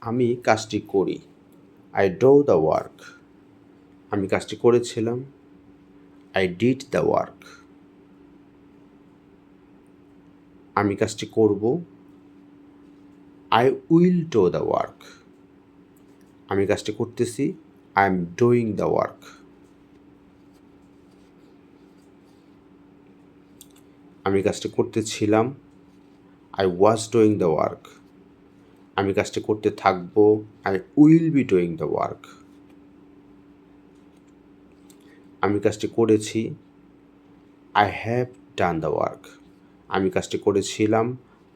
আমি কাজটি করি। I do the work. আমি কাজটি করেছিলাম। I did the work. আমি কাজটি করব। I will do the work. আমি কাজটি করতেছি। I am doing the work. আমি কাজটি করতেছিলাম। I was doing the work. আমি কাজটি করতে থাকব। I will be doing the work. আমি কাজটি করেছি। I have done the work. আমি কাজটি করেছিলাম।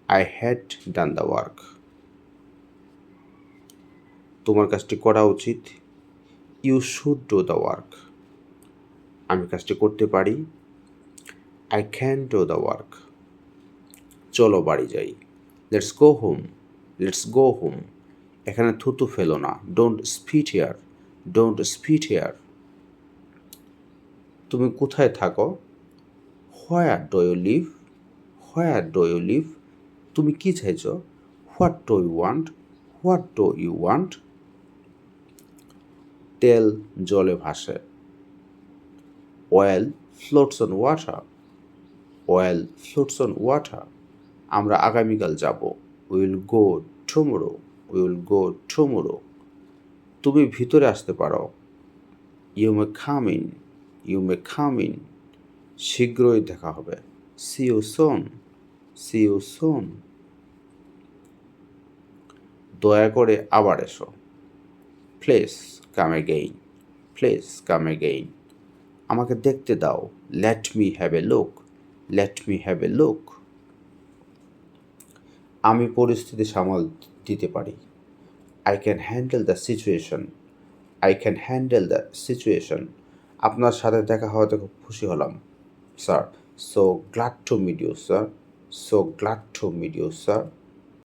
I had done the work. তোমার কাজটি করা উচিত। You should do the work. আমি কাজটি করতে পারি। I can do the work. চলো বাড়ি যাই। Let's go home. Let's go home. এখানে থুতু ফেলো না। Don't spit here. Don't spit here. তুমি কোথায় থাকো? Where do you live? Where do you live? তুমি কি চাইছো? What do you want? What do you want? তেল জলে ভাসে। Oil floats on water. Oil floats on water. আমরা আগামীকাল যাব। Will go tomorrow. Will go tomorrow. তুমি ভিতরে আসতে পারো। You may come in. You may come in. শীঘ্রই দেখা হবে। See you soon. See you soon. দয়া করে আবার এসো। Please come again. Please come again. আমাকে দেখতে দাও। Let me have a look. Let me have a look. আমি পরিস্থিতি সামাল দিতে পারি। I can handle the situation. I can handle the situation. আপনার সাথে দেখা হওয়াতে খুব খুশি হলাম sir. So glad to meet you sir. So glad to meet you sir.